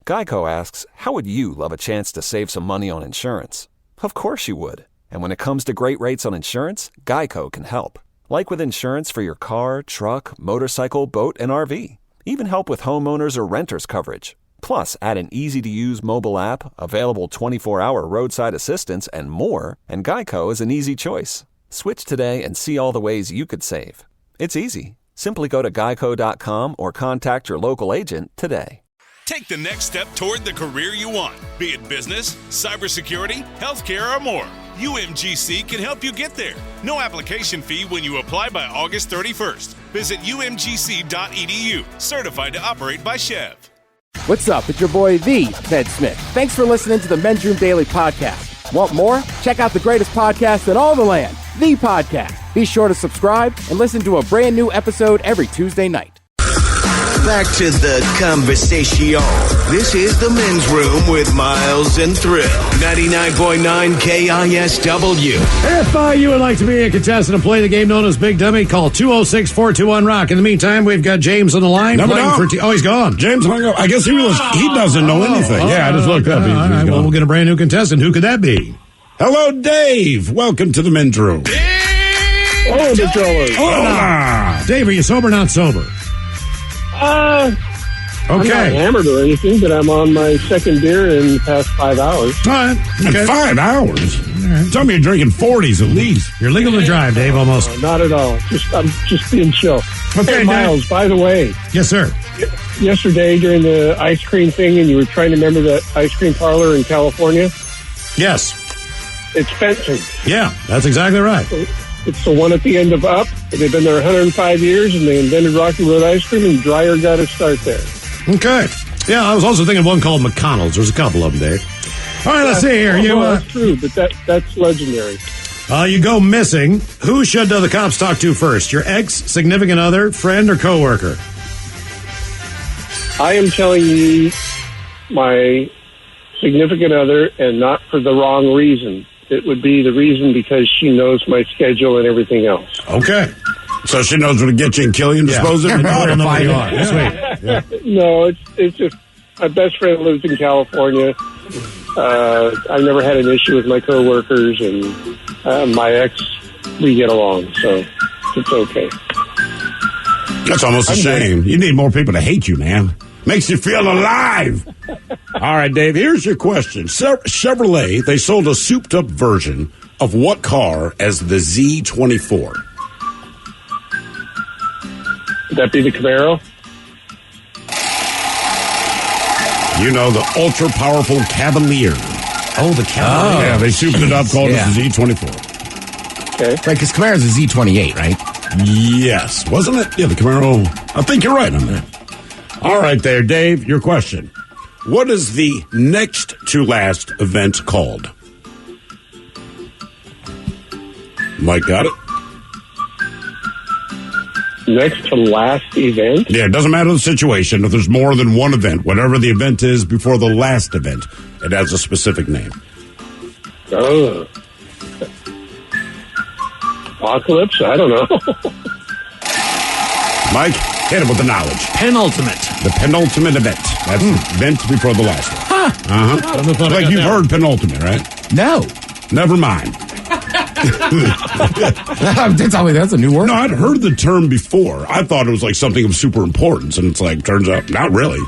Geico asks, how would you love a chance to save some money on insurance? Of course you would. And when it comes to great rates on insurance, Geico can help. Like with insurance for your car, truck, motorcycle, boat, and RV. Even help with homeowners or renters coverage. Plus, add an easy-to-use mobile app, available 24-hour roadside assistance, and more, and Geico is an easy choice. Switch today and see all the ways you could save. It's easy. Simply go to geico.com or contact your local agent today. Take the next step toward the career you want, be it business, cybersecurity, healthcare, or more. UMGC can help you get there. No application fee when you apply by August 31st. Visit umgc.edu, certified to operate by Chev. What's up? It's your boy, the Ted Smith. Thanks for listening to the Men's Room Daily Podcast. Want more? Check out the greatest podcast in all the land, The Podcast. Be sure to subscribe and listen to a brand new episode every Tuesday night. Back to the conversation. This is the Men's Room with Miles and Thrill. 99.9 KISW. If you would like to be a contestant and play the game known as Big Dummy, call 206-421-ROCK. In the meantime, we've got James on the line. Oh, he's gone. James hung up. I guess he doesn't know anything. Yeah, I just looked up. All right, well, we'll get a brand new contestant. Who could that be? Hello, Dave. Welcome to the Men's Room. Oh, the Jollers. Hola. Dave, are you sober or not sober? I'm not hammered or anything, but I'm on my second beer in the past 5 hours. All right. Okay. 5 hours? Right. Tell me you're drinking 40s at least. You're legal to drive, Dave, almost. Not at all. I'm just being chill. Okay, hey, Miles, by the way. Yes, sir. Yesterday during the ice cream thing, and you were trying to remember that ice cream parlor in California? Yes. It's Fenton. Yeah, that's exactly right. It's the one at the end of Up. They've been there 105 years, and they invented Rocky Road ice cream, and Dreyer got to start there. Okay. Yeah, I was also thinking of one called McConnell's. There's a couple of them, Dave. All right, let's see here. That's true, but that's legendary. You go missing. Who should the cops talk to first? Your ex, significant other, friend, or coworker? I am telling you my significant other, and not for the wrong reason. It would be the reason because she knows my schedule and everything else. Okay. So she knows where to get you and kill you and dispose of you? Yeah. No, it's just my best friend lives in California. I've never had an issue with my coworkers, and my ex, we get along, so it's okay. That's almost a shame. You need more people to hate you, man. Makes you feel alive. All right, Dave, here's your question. Chevrolet, they sold a souped-up version of what car as the Z24? Would that be the Camaro? You know, the ultra-powerful Cavalier. Oh, the Cavalier. Yeah, they souped it up, called it the Z24. Okay. Right, because Camara's a Z28, right? Yes. Wasn't it? Yeah, the Camaro. I think you're right on that. All right there, Dave, your question. What is the next to last event called? Mike got it? Next to last event? Yeah, it doesn't matter the situation. If there's more than one event, whatever the event is before the last event, it has a specific name. Oh. Apocalypse? I don't know. Mike, hit him with the knowledge. Penultimate. The penultimate event. That's the event before the last one. Huh. Like you've heard penultimate, right? No. Never mind. Tell me that's a new word. No, I'd heard the term before. I thought it was like something of super importance, and it's like, turns out, not really.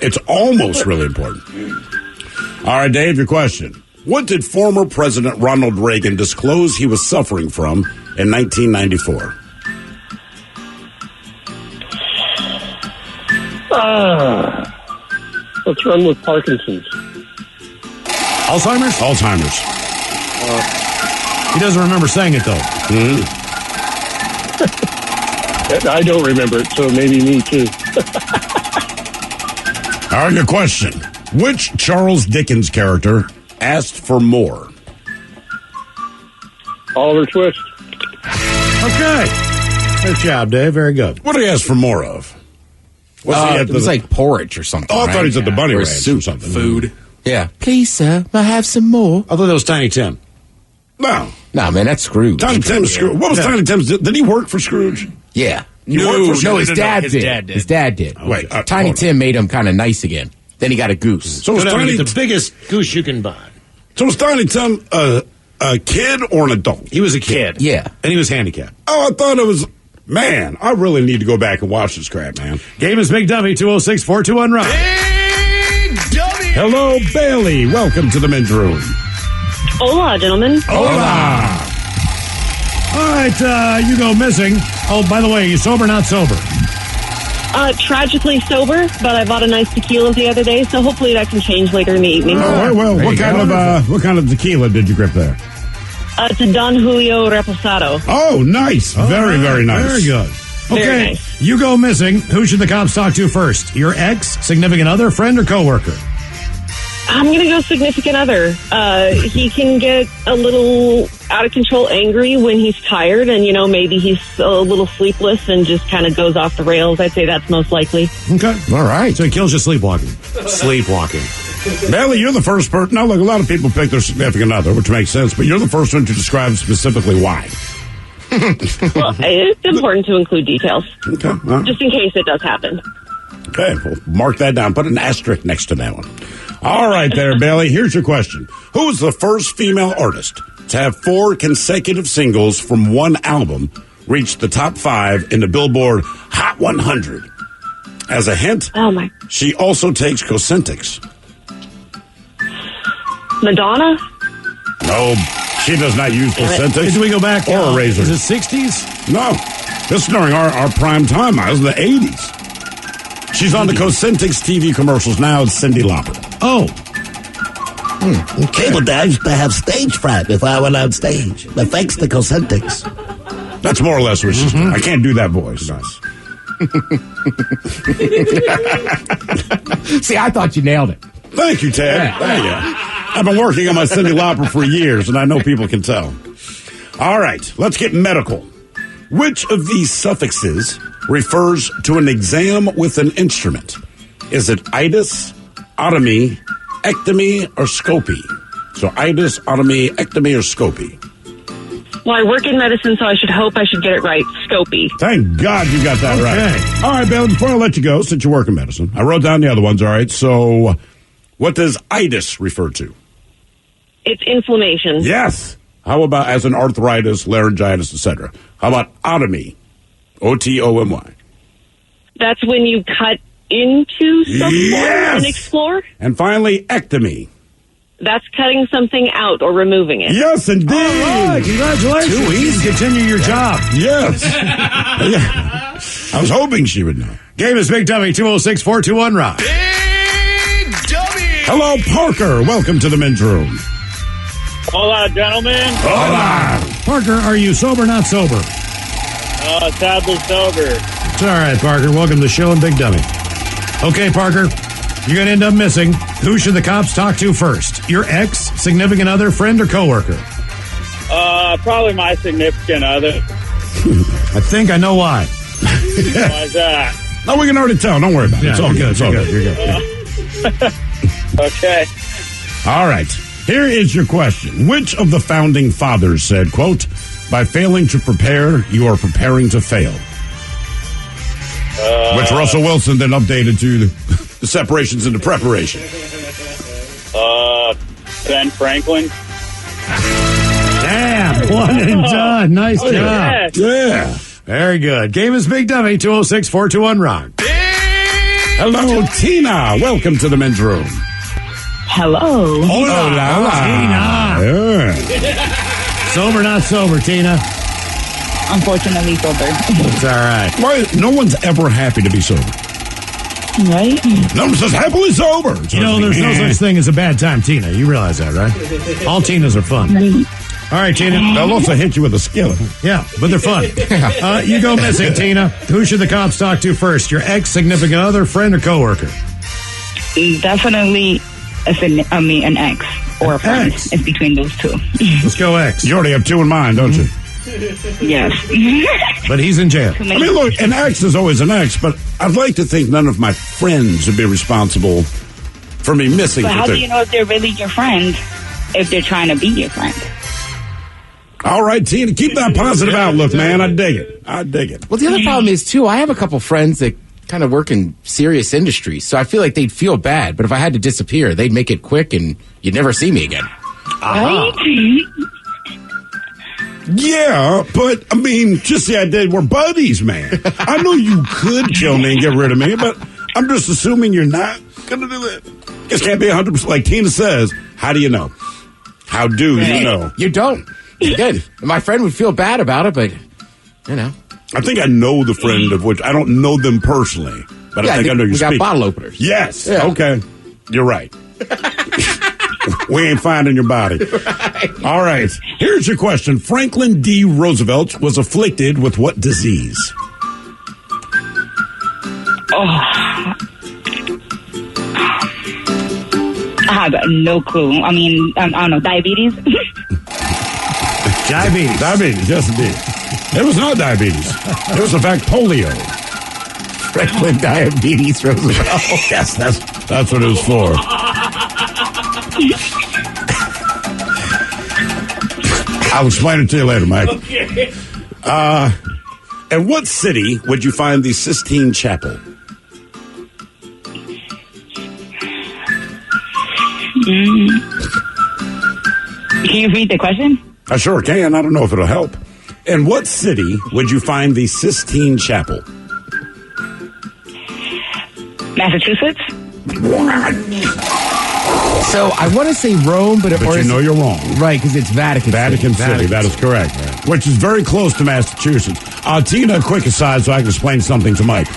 It's almost really important. All right, Dave, your question. What did former President Ronald Reagan disclose he was suffering from in 1994? Let's run with Parkinson's. Alzheimer's? Alzheimer's. He doesn't remember saying it, though. Mm-hmm. I don't remember it, so maybe me too. All right, your question. Which Charles Dickens character asked for more? Oliver Twist. Okay. Good job, Dave. Very good. What did he ask for more of? It was like porridge or something. Oh, I thought he said the bunny or ranch soup. or something. Food. Yeah. Please, sir, may I have some more? I thought that was Tiny Tim. No. No, man, that's Scrooge. Tiny Tim's Scrooge. What was Tiny Tim's? Did he work for Scrooge? Yeah. No, his dad did. His dad did. Wait, Tiny Tim made him kind of nice again. Then he got a goose. So Go it's down and Tiny. get the biggest goose you can buy. So it's Tiny Tim a kid or an adult? He was a kid. Yeah. And he was handicapped. Oh, I thought it was. Man, I really need to go back and watch this crap, man. Game is Big Dummy, 206-421-ROCK. Big W. Hello, Bailey. Welcome to the men's room. Hola, gentlemen. Hola. All right, you go missing. Oh, by the way, you sober, not sober? Tragically sober, but I bought a nice tequila the other day, so hopefully that can change later in the evening. Oh, well, what kind of tequila did you grip there? It's a Don Julio Reposado. Oh, nice. Very, very nice. Very good. Very Okay, nice. you go missing. Who should the cops talk to first? Your ex, significant other, friend, or coworker? I'm going to go significant other. He can get a little out of control angry when he's tired, and, maybe he's a little sleepless and just kind of goes off the rails. I'd say that's most likely. Okay. All right. So he kills you sleepwalking. Sleepwalking. Bailey, you're the first person. Now, look, a lot of people pick their significant other, which makes sense, but you're the first one to describe specifically why. Well, it's important to include details, Okay. All right. just in case it does happen. Okay, well, mark that down. Put an asterisk next to that one. All right there, Bailey. Here's your question. Who was the first female artist to have 4 consecutive singles from one album reach the top 5 in the Billboard Hot 100? As a hint, Oh, my. she also takes Cosentix. Madonna? No, she does not use Cosentix. Did we go back? Or a razor. Is it 60s? No, this is during our prime time. Miles, the 80s. She's on the Cosentix TV commercials now. It's Cyndi Lauper. Oh. Cable Day, I used to have stage fright if I went on stage. But thanks to Cosentix. That's more or less what she's doing. I can't do that voice. See, I thought you nailed it. Thank you, Ted. Thank you. I've been working on my Cyndi Lauper for years, and I know people can tell. All right, let's get medical. Which of these suffixes refers to an exam with an instrument? Is it itis, otomy, ectomy, or scopy? So itis, otomy, ectomy, or scopy? Well, I work in medicine, so I should get it right. Scopy. Thank God you got that right. All right, Bailey, before I let you go, since you work in medicine, I wrote down the other ones, all right? So what does itis refer to? It's inflammation. Yes. How about as in arthritis, laryngitis, etc.? How about otomy? O-T-O-M-Y. That's when you cut into something Yes! and explore. And finally, ectomy. That's cutting something out or removing it. Yes, indeed. All right, congratulations. Too easy. Continue your job. Yes. Yeah. I was hoping she would know. Game is Big Dummy, 206-421-ROCK. Big W. Hello, Parker. Welcome to the men's room. Hola, gentlemen. Hola. Parker, are you sober, not sober? Sadly sober. It's all right, Parker. Welcome to the show and Big Dummy. Okay, Parker, you're going to end up missing. Who should the cops talk to first? Your ex, significant other, friend, or coworker? Probably my significant other. I think I know why. Why's that? No, we can already tell. Don't worry about it. It's all good. It's all good. You're good. Okay. All right. Here is your question. Which of the founding fathers said, quote, by failing to prepare, you are preparing to fail? Which Russell Wilson then updated to the separations into preparation. Ben Franklin. Damn, one and done. Nice job. Yeah. Yeah. Very good. Game is Big Dummy, 206-421-ROCK. Hello, Tina. Welcome to the men's room. Hello. Tina. Yeah. Sober, not sober, Tina? Unfortunately sober. It's all right. Why, no one's ever happy to be sober. Right? No one says happily sober. You know, there's no such thing as a bad time, Tina. You realize that, right? All Tinas are fun. All right, Tina. They'll also hit you with a skillet. Yeah, but they're fun. You go missing, Tina. Who should the cops talk to first? Your ex, significant other, friend, or coworker? Definitely an ex or a friend. Ex. It's between those two. Let's go ex. You already have 2 in mind, don't you? Yes. But he's in jail. I mean, look, an ex is always an ex, but I'd like to think none of my friends would be responsible for me missing. But how do you know if they're really your friend if they're trying to be your friend? All right, Tina, keep that positive outlook, man. I dig it. Well, the other problem is, too, I have a couple friends that kind of work in serious industries, so I feel like they'd feel bad. But if I had to disappear, they'd make it quick, and you'd never see me again. Right? Yeah, but I mean, just the idea we're buddies, man. I know you could kill me and get rid of me, but I'm just assuming you're not going to do that. This can't be 100%. Like Tina says, how do you know? How do you know? You don't. You did. My friend would feel bad about it, but, you know. I think I know the friend of which I don't know them personally, but I think I know you speak. We got bottle openers. Yes. Yeah. Okay. You're right. We ain't finding your body. Right. All right. Here's your question. Franklin D. Roosevelt was afflicted with what disease? I have no clue. I mean, I don't know, diabetes? Diabetes. Diabetes, yes indeed. It was not diabetes. It was, in fact, polio. Franklin Diabetes Roosevelt. Yes, that's what it was for. I'll explain it to you later, Mike. Okay. In what city would you find the Sistine Chapel? Can you repeat the question? I sure can. I don't know if it'll help. In what city would you find the Sistine Chapel? Massachusetts? So I want to say Rome, but you know you're wrong. Right, because it's Vatican City. That is correct. Right. Which is very close to Massachusetts. Tina, quick aside so I can explain something to Mike.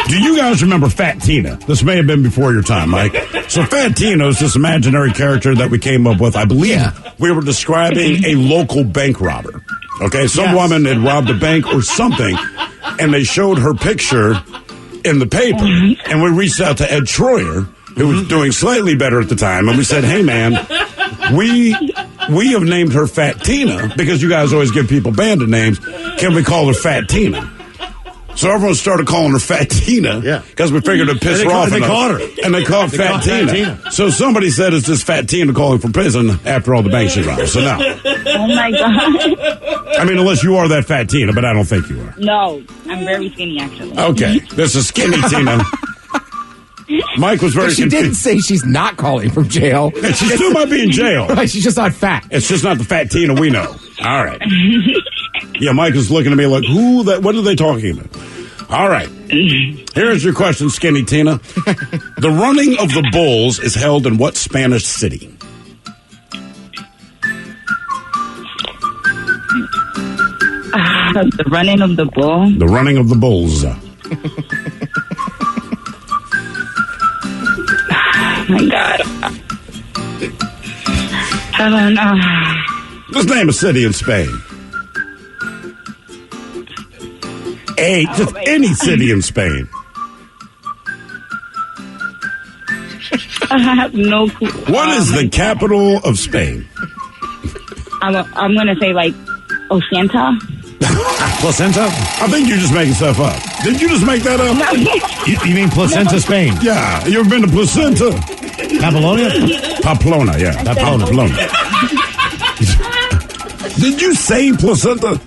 Do you guys remember Fat Tina? This may have been before your time, Mike. So Fat Tina is this imaginary character that we came up with. I believe we were describing a local bank robber. Okay, some woman had robbed a bank or something, and they showed her picture in the paper. And we reached out to Ed Troyer, who was doing slightly better at the time, and we said, hey, man, we have named her Fat Tina because you guys always give people bandit names. Can we call her Fat Tina? So everyone started calling her Fat Tina because we figured it'd piss her off. They caught her. And they called Fat Tina. So somebody said it's just Fat Tina calling from prison after all the banks she robbed. So now. Oh, my God. I mean, unless you are that Fat Tina, but I don't think you are. No, I'm very skinny, actually. Okay. This is Skinny Tina. Mike was very She didn't say she's not calling from jail. And she still might be in jail. Right, she's just not fat. It's just not the Fat Tina we know. All right. Yeah, Mike is looking at me like, what are they talking about? All right. Here's your question, Skinny Tina. The running of the bulls is held in what Spanish city? The running of the bull? The running of the bulls. Oh, my God. I don't know. Just name a city in Spain. Just any city in Spain. I have no clue. What is the capital of Spain? I'm going to say, like, Ocenta? Placenta? I think you're just making stuff up. Did you just make that up? No. You mean Placenta, Spain? Yeah. You ever been to Placenta? Pamplona? Pamplona, yeah. Pamplona. Did you say placenta?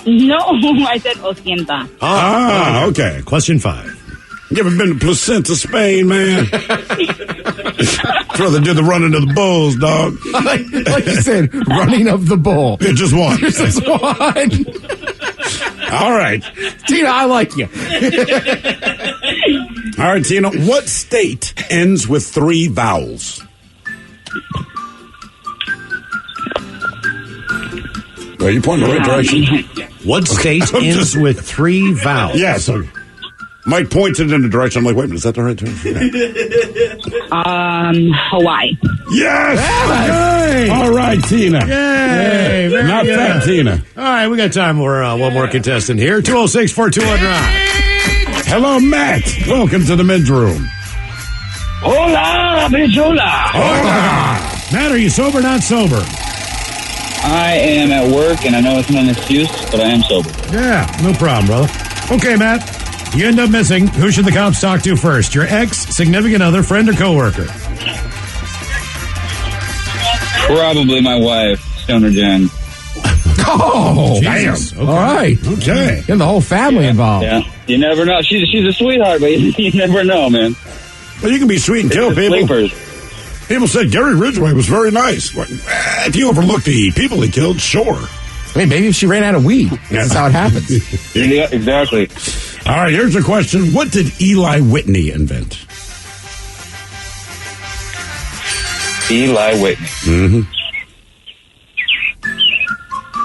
No, I said Ocenta. Ah, okay. Question 5. You ever been to Placenta, Spain, man? I'd rather do the running of the bulls, dog. Like you said, running of the bull. Yeah, just one. Just one. All right. Tina, I like you. All right, Tina. What state ends with 3 vowels? Well, you pointing in the right direction. What state ends with 3 vowels? Yes. Yeah, so Mike pointed in the direction. I'm like, wait a minute, is that the right direction? Yeah. Hawaii. Yes! Yay! All right, Tina. Yay! Very Not good. Fat Tina. All right, we got time for one more contestant here. 206-421-ROCK. Hello, Matt. Welcome to the men's room. Hola, bitch, hola. Matt, are you sober or not sober? I am at work, and I know it's not an excuse, but I am sober. Yeah, no problem, brother. Okay, Matt. You end up missing. Who should the cops talk to first? Your ex, significant other, friend, or coworker? Probably my wife, Stoner Jen. Oh, Jesus. damn. Okay. All right. Okay. Getting the whole family involved. Yeah, you never know. She's a sweetheart, but you never know, man. Well, you can be sweet and kill people. Sleepers. People said Gary Ridgway was very nice. If you overlook the people he killed, sure. I mean, maybe if she ran out of weed. That's how it happens. Yeah, exactly. All right, here's the question. What did Eli Whitney invent? Eli Whitney. Mm-hmm.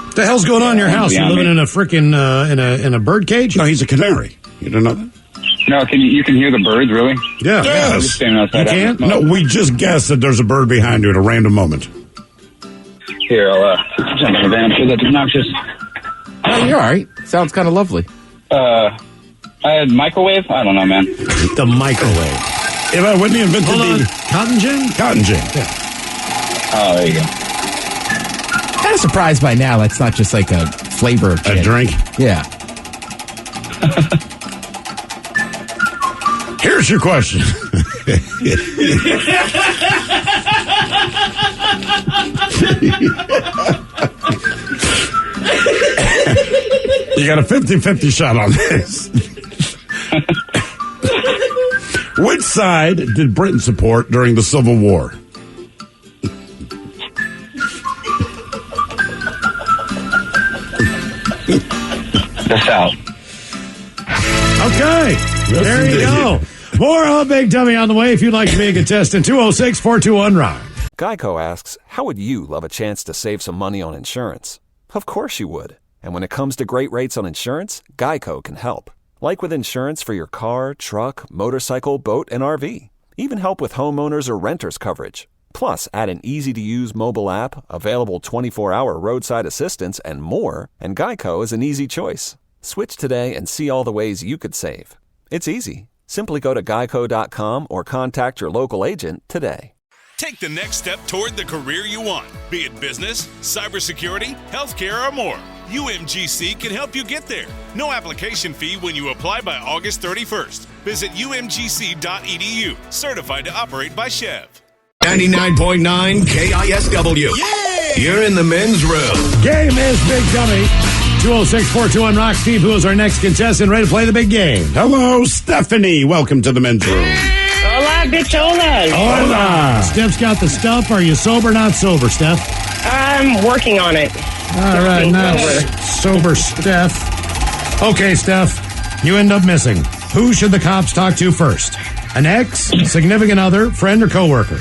What the hell's going on in your house? You living in a freaking in a bird cage? No, he's a canary. You don't know that? No, you can hear the birds, really? Yeah. Yes. I'm just standing outside. You can? No, we just guessed that there's a bird behind you at a random moment. Here, I'll jump in the van. I'm sure that's obnoxious. Oh, you're all right. Sounds kind of lovely. I had microwave? I don't know, man. The microwave. Eli Whitney invented Hold on. the Cotton gin? cotton gin. Yeah. Oh, there you go. Kind of surprised by now that's not just like a flavor of A gin. drink. Yeah. Here's your question. You got a 50-50 shot on this. Which side did Britain support during the Civil War? The South. Okay. There you go. More of Big Dummy on the way if you'd like to be a contestant. 206-421-ROCK. Geico asks, how would you love a chance to save some money on insurance? Of course you would. And when it comes to great rates on insurance, Geico can help. Like with insurance for your car, truck, motorcycle, boat, and RV. Even help with homeowners or renters coverage. Plus, add an easy-to-use mobile app, available 24-hour roadside assistance, and more, and Geico is an easy choice. Switch today and see all the ways you could save. It's easy. Simply go to geico.com or contact your local agent today. Take the next step toward the career you want, be it business, cybersecurity, healthcare, or more. UMGC can help you get there. No application fee when you apply by August 31st. Visit umgc.edu, certified to operate by Chev. 99.9 KISW. Yeah! You're in the men's room. Game is Big Dummy. 206-421-ROCK. Steve, who is our next contestant, ready to play the big game? Hello, Stephanie. Welcome to the men's room. Hola, bicholas. Hola. Steph's got the stuff. Are you sober, not sober, Steph? I'm working on it. All right, now sober Steph. Okay, Steph, you end up missing. Who should the cops talk to first? An ex, significant other, friend, or coworker?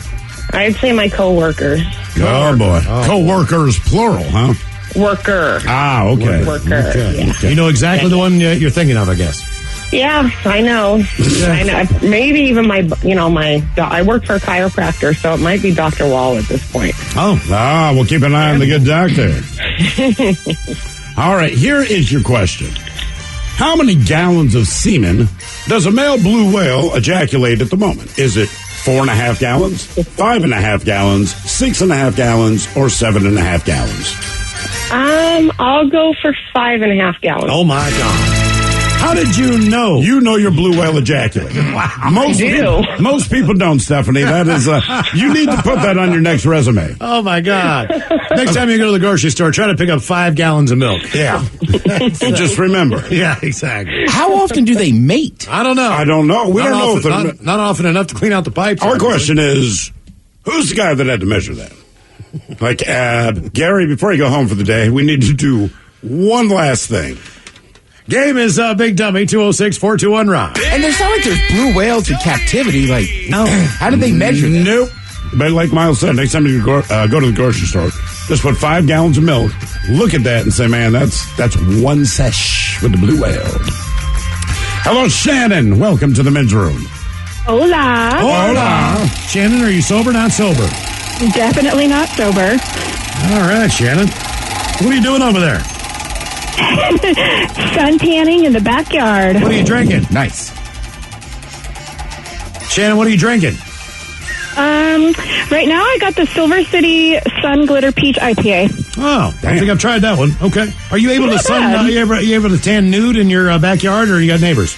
I'd say my coworker. Oh, boy. Co-workers, plural, huh? Worker. Ah, okay. Worker. Okay. Yeah. You know exactly the one you're thinking of, I guess. Yeah, I know. I know. Maybe even I work for a chiropractor, so it might be Dr. Wall at this point. Oh, we'll keep an eye on the good doctor. All right, here is your question. How many gallons of semen does a male blue whale ejaculate at the moment? Is it 4.5 gallons, 5.5 gallons, 6.5 gallons, or 7.5 gallons? I'll go for 5.5 gallons. Oh, my God. How did you know? You know your blue whale ejaculated. Most people don't, Stephanie. That is, you need to put that on your next resume. Oh, my God. Next time you go to the grocery store, try to pick up 5 gallons of milk. Yeah. Just remember. Yeah, exactly. How often do they mate? I don't know. I don't know. We don't know if they're... Not often enough to clean out the pipes. Our question is, who's the guy that had to measure that? Like, Gary, before you go home for the day, we need to do one last thing. Game is Big Dummy, 206-421-ROCK. And there's not like there's blue whales in captivity. Like, no. How did they measure that? Nope. But like Miles said, next time you go to the grocery store, just put 5 gallons of milk, look at that and say, man, that's one sesh with the blue whale. Hello, Shannon. Welcome to the men's room. Hola. Hola. Shannon, are you sober, not sober? Definitely not sober. All right, Shannon. What are you doing over there? Sun tanning in the backyard. What are you drinking? Nice. Shannon, what are you drinking? Right now I got the Silver City Sun Glitter Peach IPA. Oh, I don't think I've tried that one. Okay. Are you able to you able to tan nude in your backyard, or you got neighbors?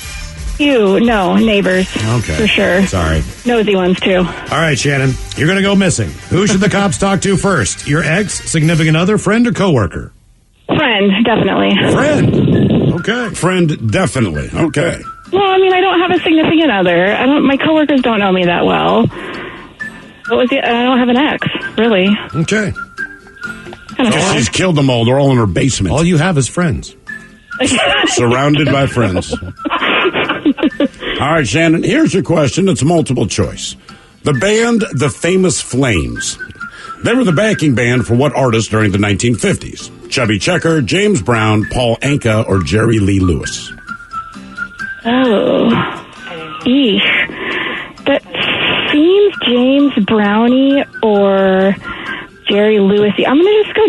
No, neighbors. Okay. For sure. Sorry. Nosy ones, too. All right, Shannon. You're going to go missing. Who should the cops talk to first? Your ex, significant other, friend, or coworker? Friend, definitely. Friend. Okay. Friend, definitely. Okay. Well, I mean, I don't have a significant other. My coworkers don't know me that well. What was it? I don't have an ex, really. Okay. Kind of She's killed them all. They're all in her basement. All you have is friends. Surrounded by friends. All right, Shannon, here's your question. It's multiple choice. The band The Famous Flames. They were the backing band for what artist during the 1950s? Chubby Checker, James Brown, Paul Anka, or Jerry Lee Lewis? Oh. Eesh. That seems James Brownie or Jerry Lewis. I'm going to just go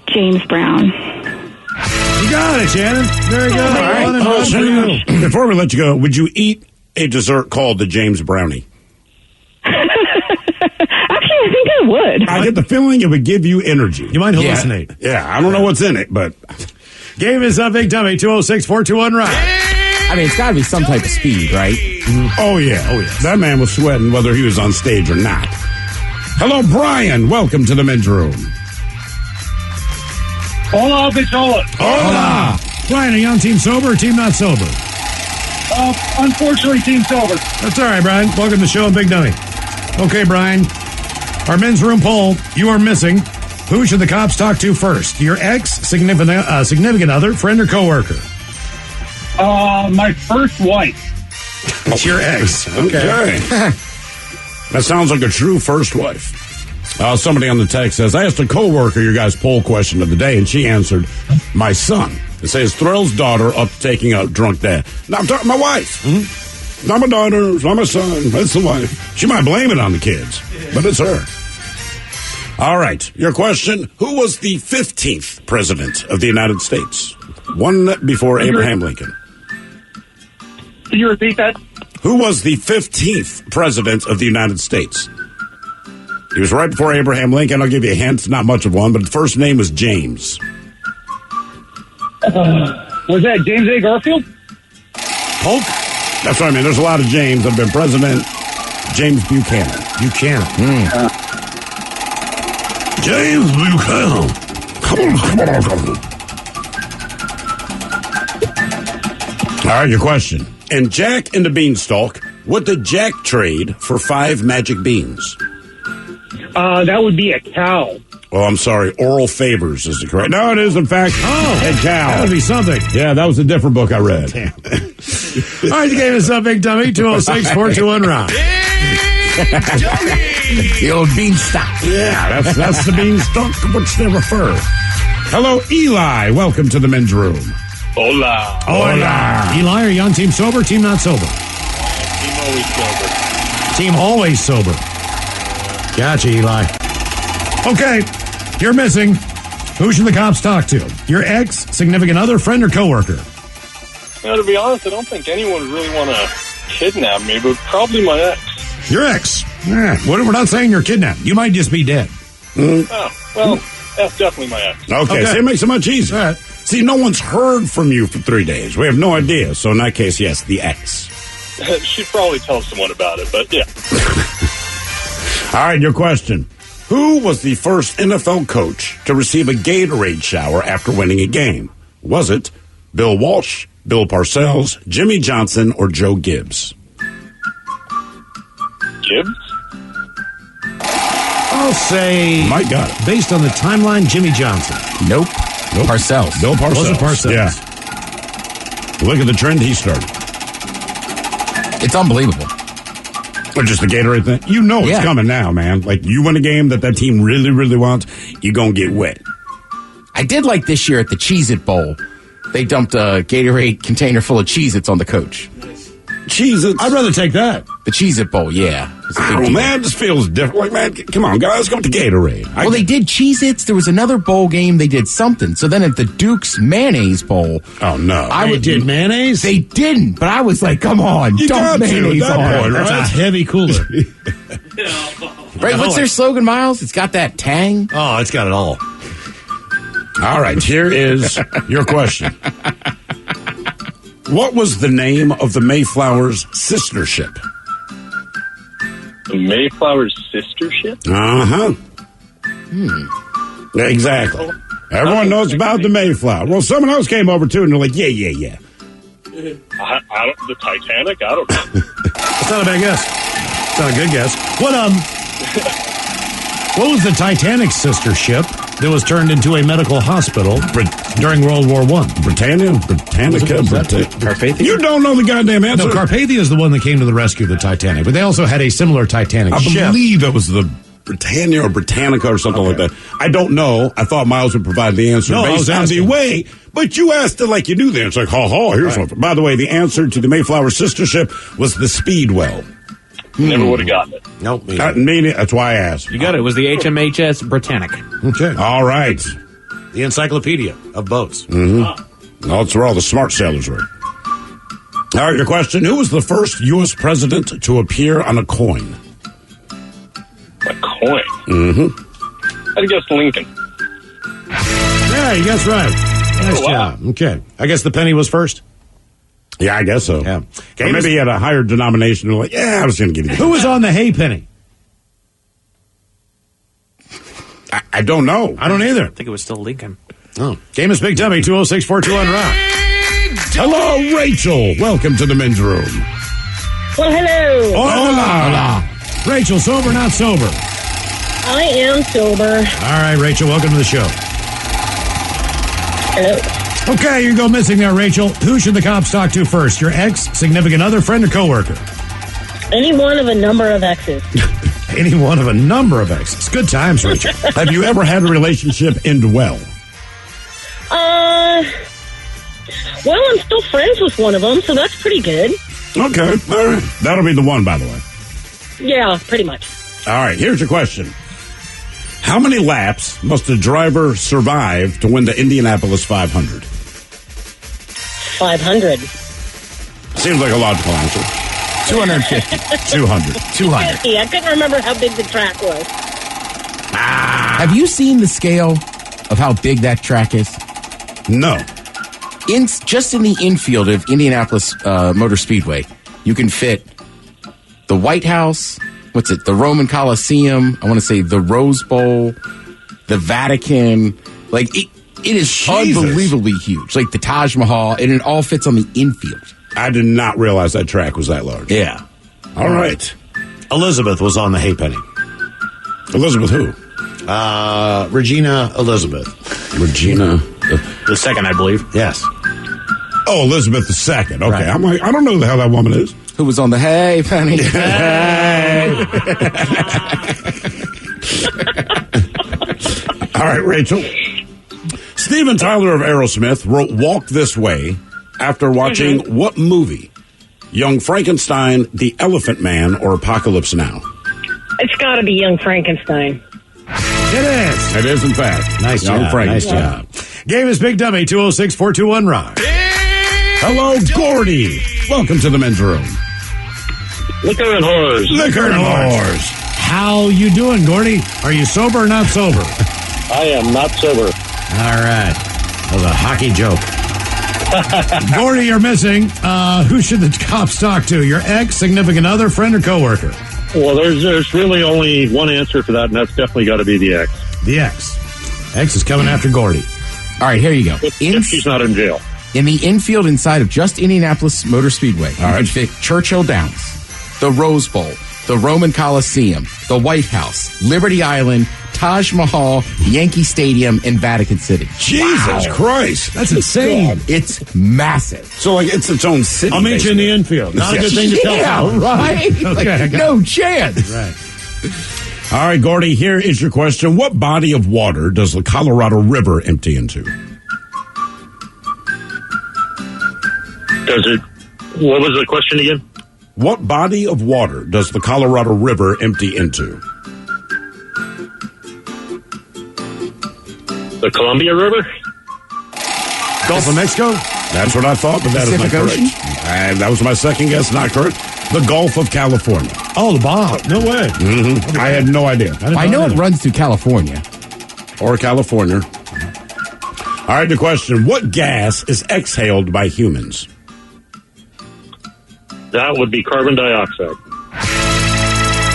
James Brown. You got it, Shannon. Very good. All right. Shannon, before we let you go, would you eat a dessert called the James Brownie? Actually, I think I would. I get the feeling it would give you energy. You might hallucinate. Yeah, I don't know what's in it, but... Game is up, Big Dummy, 206-421-ROCK. I mean, it's got to be some type of speed, right? Oh, yeah. Oh, yeah. That man was sweating whether he was on stage or not. Hello, Brian. Welcome to the men's room. Hola, bichola. Hola. Brian, are you on team sober or team not sober? Unfortunately, team sober. That's all right, Brian. Welcome to the show, Big Dummy. Okay, Brian. Our men's room poll, you are missing. Who should the cops talk to first? Your ex, significant other, friend, or coworker? My first wife. It's your ex. Okay. That sounds like a true first wife. Somebody on the text says, I asked a coworker your guys' poll question of the day, and she answered, my son. It says, Thrill's daughter up to taking a drunk dad. Now, I'm talking my wife. Mm-hmm. Not my daughter, it's not my son, that's the wife. She might blame it on the kids, but it's her. All right, your question, who was the 15th president of the United States? One before Abraham Lincoln. Can you repeat that? Who was the 15th president of the United States? He was right before Abraham Lincoln. I'll give you a hint, not much of one, but the first name was James. Was that James A. Garfield? Polk? That's what I mean. There's a lot of James that have been president. James Buchanan. James Buchanan. Come on. All right, your question. In Jack and the Beanstalk, what did Jack trade for 5 magic beans? That would be a cow. Oh, I'm sorry. Oral Favors is the correct. No, it is, in fact, a cow. That would be something. Yeah, that was a different book I read. Damn. All right, you gave us up, Big Dummy, 206-421-ROCK. The old beanstalk. Yeah, that's the Beanstalk. What's they refer? Hello, Eli. Welcome to the men's room. Hola. Hola. Eli, are you on team sober or team not sober? Team always sober. Team always sober. Gotcha, Eli. Okay, you're missing. Who should the cops talk to? Your ex, significant other, friend, or coworker? Now, to be honest, I don't think anyone would really want to kidnap me, but probably my ex. Your ex. Yeah, we're not saying you're kidnapped. You might just be dead. Oh, well, that's definitely my ex. Okay. So it makes it much easier. Right. See, no one's heard from you for 3 days. We have no idea. So in that case, yes, the ex. She'd probably tell someone about it, but yeah. All right, your question. Who was the first NFL coach to receive a Gatorade shower after winning a game? Was it Bill Walsh, Bill Parcells, Jimmy Johnson, or Joe Gibbs? Gibbs? I'll say, My God. based on the timeline, Jimmy Johnson. Nope. Parcells. Bill Parcells. Was it Parcells? Yeah. Look at the trend he started. It's unbelievable. Or just the Gatorade thing. You know it's coming now, man. Like, you win a game that team really, really wants, you're going to get wet. I did like this year at the Cheez-It Bowl. They dumped a Gatorade container full of Cheez-Its on the coach. Cheez-Its? I'd rather take that. The Cheez-It Bowl, yeah. It was a big Oh, deal. man, this feels different. Like, man, come on, guys, go with the Gatorade. Well, they did Cheez-Its. There was another bowl game. They did something. So then at the Duke's Mayonnaise Bowl. Oh, no. They did mayonnaise? They didn't, but I was like, come on, You got dump to mayonnaise at that on point, it. right? That's a heavy cooler. Right, what's their slogan, Miles? It's got that tang. Oh, it's got it all. All right, here is your question. What was the name of the Mayflower's sister ship? The Mayflower's sister ship? Uh-huh. Exactly. Everyone knows about the Mayflower. Well, someone else came over, too, and they're like, yeah. The Titanic? I don't know. It's not a bad guess. It's not a good guess. What was the Titanic's sister ship that was turned into a medical hospital during World War I? Britannica? Carpathia? You don't know the goddamn answer? No, Carpathia is the one that came to the rescue of the Titanic, but they also had a similar Titanic ship. I believe it was the Britannia or Britannica or something like that. I don't know. I thought Miles would provide the answer based on the way, but you asked it like you knew the answer. Like, here's something. By the way, the answer to the Mayflower sister ship was the Speedwell. Never would have gotten it. Nope. That's why I asked. You got it. It was the HMHS Britannic. Okay. All right. The encyclopedia of boats. Mm-hmm. That's where all the smart sailors were. All right, your question. Who was the first U.S. president to appear on a coin? A coin? Mm-hmm. I'd guess Lincoln. Yeah, you guessed right. Nice job. Okay. I guess the penny was first? Yeah, I guess so. Yeah. Or maybe he had a higher denomination. Like, I was going to give you that. Who was on the hay penny? I don't know. I don't either. I think it was still Lincoln. Oh. Game is Big Dummy, 206-421-ROCK. Hello, Rachel. Welcome to the men's room. Well, hello. Hola. Rachel, sober, not sober? I am sober. All right, Rachel, welcome to the show. Hello. Okay, you go missing there, Rachel. Who should the cops talk to first? Your ex, significant other, friend, or coworker? Any one of a number of exes. Any one of a number of exes. Good times, Rachel. Have you ever had a relationship end well? Well, I'm still friends with one of them, so that's pretty good. Okay, all right. That'll be the one, by the way. Yeah, pretty much. All right, here's your question. How many laps must a driver survive to win the Indianapolis 500? 500. Seems like a logical answer. 250. 200. 200. I couldn't remember how big the track was. Have you seen the scale of how big that track is? No. Just in the infield of Indianapolis Motor Speedway, you can fit the White House, the Roman Coliseum, I want to say the Rose Bowl, the Vatican. Like, it is unbelievably huge. Like the Taj Mahal, and it all fits on the infield. I did not realize that track was that large. Yeah. All right. Elizabeth was on the hay penny. Elizabeth who? Regina Elizabeth. Regina. The second, I believe. Yes. Oh, Elizabeth II. Okay. Right. I'm like, I don't know who the hell that woman is. Who was on the hay penny? All right, Rachel. Steven Tyler of Aerosmith wrote Walk This Way after watching what movie? Young Frankenstein, The Elephant Man, or Apocalypse Now? It's got to be Young Frankenstein. It is. It is, in fact. Nice Young job. Frankenstein. Nice job. Game is Big Dummy, 206-421-ROCK. Hello, Gordy. Welcome to the men's room. Liquor and whores. Liquor and whores. How you doing, Gordy? Are you sober or not sober? I am not sober. All right. That was a hockey joke. Gordy, you're missing. Who should the cops talk to? Your ex, significant other, friend, or coworker? Well, there's really only one answer for that, and that's definitely got to be the ex. The ex. Ex is coming after Gordy. All right, here you go. If she's not in jail. In the infield inside of just Indianapolis Motor Speedway, you can fit Churchill Downs, the Rose Bowl, the Roman Coliseum, the White House, Liberty Island, Taj Mahal, Yankee Stadium, and Vatican City. Jesus Christ. That's insane. It's massive. So, like, it's its own city. I'll meet you in the infield. Not a good thing to tell. Yeah, right? Okay, Like, no chance. Right. All right, Gordy, here is your question. What body of water does the Colorado River empty into? Does it? What was the question again? What body of water does the Colorado River empty into? The Columbia River? Gulf of Mexico? That's what I thought, but that is not Pacific correct. And that was my second guess, not correct. The Gulf of California. Oh, the bomb. No way. Mm-hmm. I had no idea. I know it runs through California. Or California. All right, the question. What gas is exhaled by humans? That would be carbon dioxide.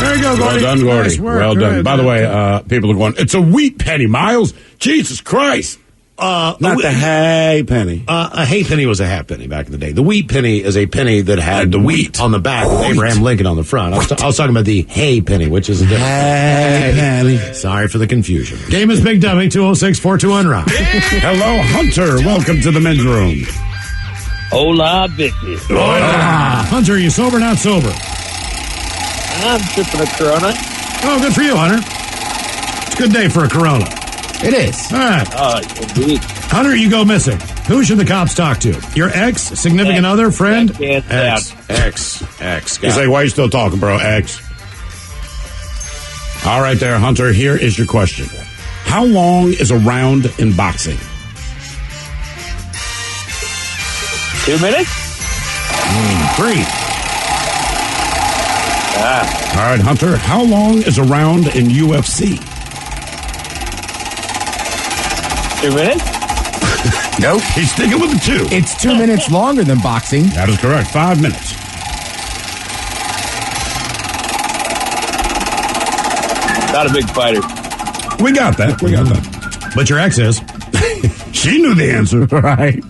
There you go, Gordy. Well done, Gordy. Nice work. Well done. Good. By the way, people are going, it's a wheat penny, Miles. Jesus Christ. Not the hay penny. A hay penny was a half penny back in the day. The wheat penny is a penny that had the wheat on the back with Abraham Lincoln on the front. I was talking about the hay penny, which is a different Hay penny. Sorry for the confusion. Game is Big Dummy, 206-421-ROCK. Hello, Hunter. Welcome to the men's room. Hola, bitches. Hunter, are you sober or not sober? I'm sipping a Corona. Oh, good for you, Hunter. It's a good day for a Corona. It is. All right. Indeed. Hunter, you go missing. Who should the cops talk to? Your ex, significant other, friend? X. He's like, why are you still talking, bro? X. All right there, Hunter. Here is your question. How long is a round in boxing? 2 minutes? 3. All right, Hunter. How long is a round in UFC? 2 minutes? Nope. He's sticking with the 2. It's 2 minutes longer than boxing. That is correct. 5 minutes. Not a big fighter. We got that. But your ex is. She knew the answer. Right.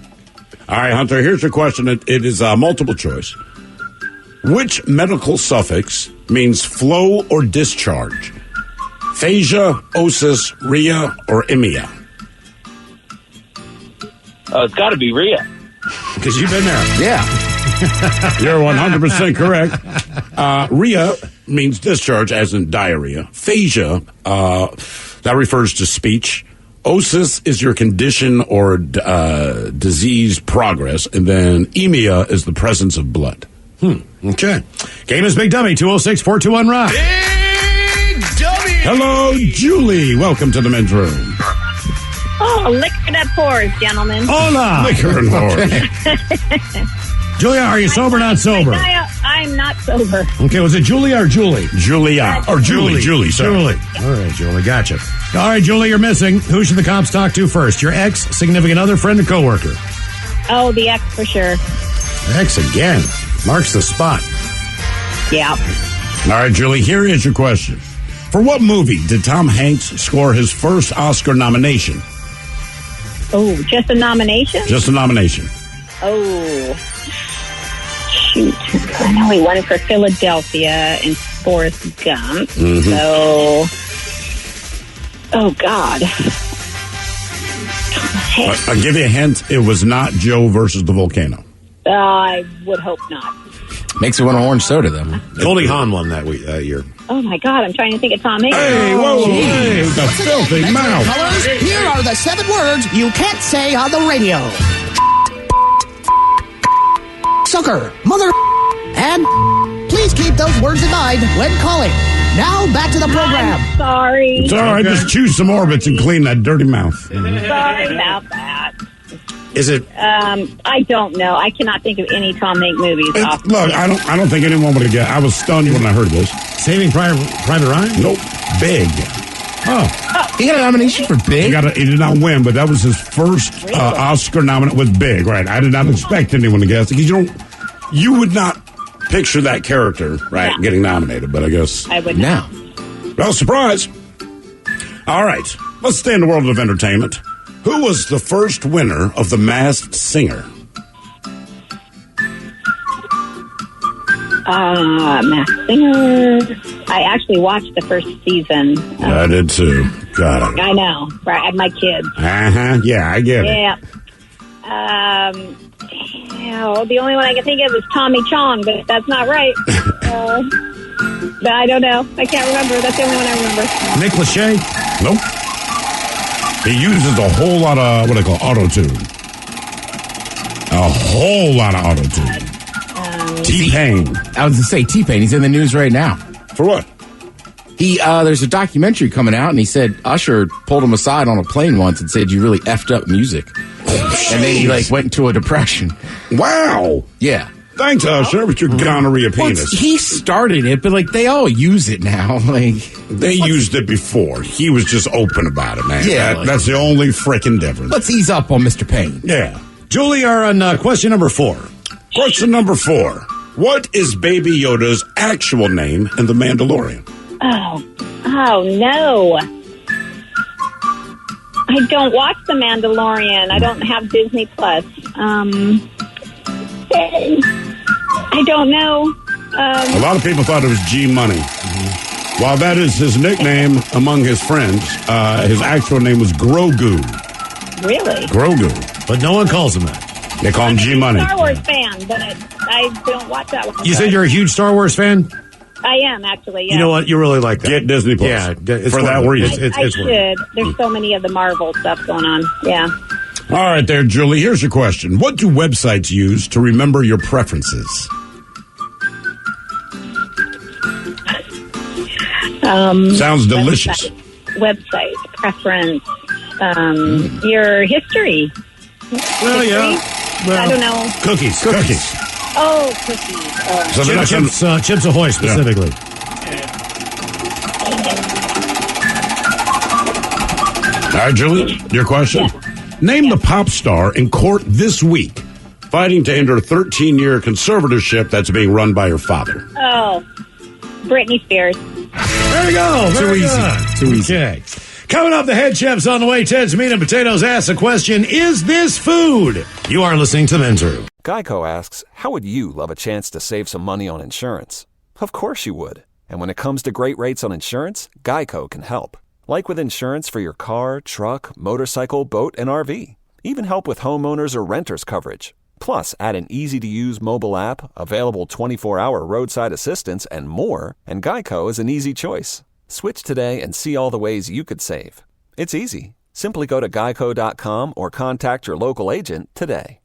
All right, Hunter, here's your question. It is multiple choice. Which medical suffix means flow or discharge? Phasia, osis, rhea, or emia? It's got to be Rhea. Because you've been there. Yeah. You're 100% correct. Rhea means discharge, as in diarrhea. Phasia, that refers to speech. Osis is your condition or disease progress. And then emia is the presence of blood. Okay. Game is Big Dummy, 206-421-ROCK. Big W. Hello, Julie. Welcome to the men's room. Oh, liquor that pours, gentlemen. Hola. Liquor and horrors. Julia, are you sober or not sober? I'm not sober. Okay, was it Julia or Julie? Julia. Or Julie. Julie, sorry. Julie. All right, Julie, gotcha. All right, Julie, you're missing. Who should the cops talk to first? Your ex, significant other, friend, or coworker? Oh, the ex for sure. Ex again. Marks the spot. Yeah. All right, Julie, here is your question. For what movie did Tom Hanks score his first Oscar nomination? Oh, just a nomination? Just a nomination. Oh, shoot. I know he won for Philadelphia and Forrest Gump. Mm-hmm. So, oh, God. I'll give you a hint. It was not Joe versus the volcano. I would hope not. Makes me want an orange soda, though. Goldie Hawn won that year. Oh, my God. I'm trying to think of Tom Hanks. Hey, whoa, hey, the filthy mouth. Colors, here are the 7 words you can't say on the radio. Sucker, mother, and please keep those words in mind when calling. Now, back to the program. I'm sorry. It's all right. Just choose some orbits and clean that dirty mouth. Sorry about that. Is it? I don't know. I cannot think of any Tom Hanks movies. Look, I don't think anyone would have guessed. I was stunned when I heard this. Saving Private Ryan? Nope. Big. Oh. He got a nomination for Big? He did not win, but that was his first Oscar nomination with Big, right? I did not expect anyone to guess it because you would not picture that character, right, getting nominated, but I guess. I would now. Well, surprise. All right. Let's stay in the world of entertainment. Who was the first winner of The Masked Singer? Masked Singer. I actually watched the first season. I did too. Got it. I know. Right, I had my kids. Yeah, I get it. Yeah. The only one I can think of is Tommy Chong, but that's not right. But I don't know. I can't remember. That's the only one I remember. Nick Lachey? Nope. He uses a whole lot of what I call auto-tune. A whole lot of auto-tune. T-Pain. I was going to say T-Pain. He's in the news right now. For what? There's a documentary coming out, and he said Usher pulled him aside on a plane once and said, "You really effed up music." And then he went into a depression. Wow. Yeah. Thanks, Usher, with your gonorrhea penis. He started it, but they all use it now. They used it before. He was just open about it, man. Yeah, that's the only freaking difference. Let's ease up on Mr. Payne. Yeah. Julie, are on question number 4. Question number 4. What is Baby Yoda's actual name in The Mandalorian? Oh no. I don't watch The Mandalorian. I don't have Disney Plus. I don't know. A lot of people thought it was G Money. While that is his nickname among his friends, his actual name was Grogu. Really? Grogu. But no one calls him that. They call him G Money. I'm a Star Wars fan, but I don't watch that one. You said you're a huge Star Wars fan? I am, actually, yeah. You know what? You really like that. Get Disney Plus. Yeah, it's for that reason. I should. There's so many of the Marvel stuff going on. Yeah. All right there, Julie. Here's your question. What do websites use to remember your preferences? Sounds delicious. Website preference. Your history. Well, yeah. Well, I don't know. Cookies. Oh, cookies. So Chips Ahoy specifically. All right, Julie, your question. Name the pop star in court this week fighting to end her 13-year conservatorship that's being run by her father. Oh, Britney Spears. There you go. Too easy. Okay. Coming up, the head chef's on the way. Ted's Meat and Potatoes asks the question, is this food? You are listening to Men's Room. Geico asks, how would you love a chance to save some money on insurance? Of course you would. And when it comes to great rates on insurance, Geico can help. Like with insurance for your car, truck, motorcycle, boat, and RV. Even help with homeowners or renters coverage. Plus, add an easy-to-use mobile app, available 24-hour roadside assistance, and more, and Geico is an easy choice. Switch today and see all the ways you could save. It's easy. Simply go to geico.com or contact your local agent today.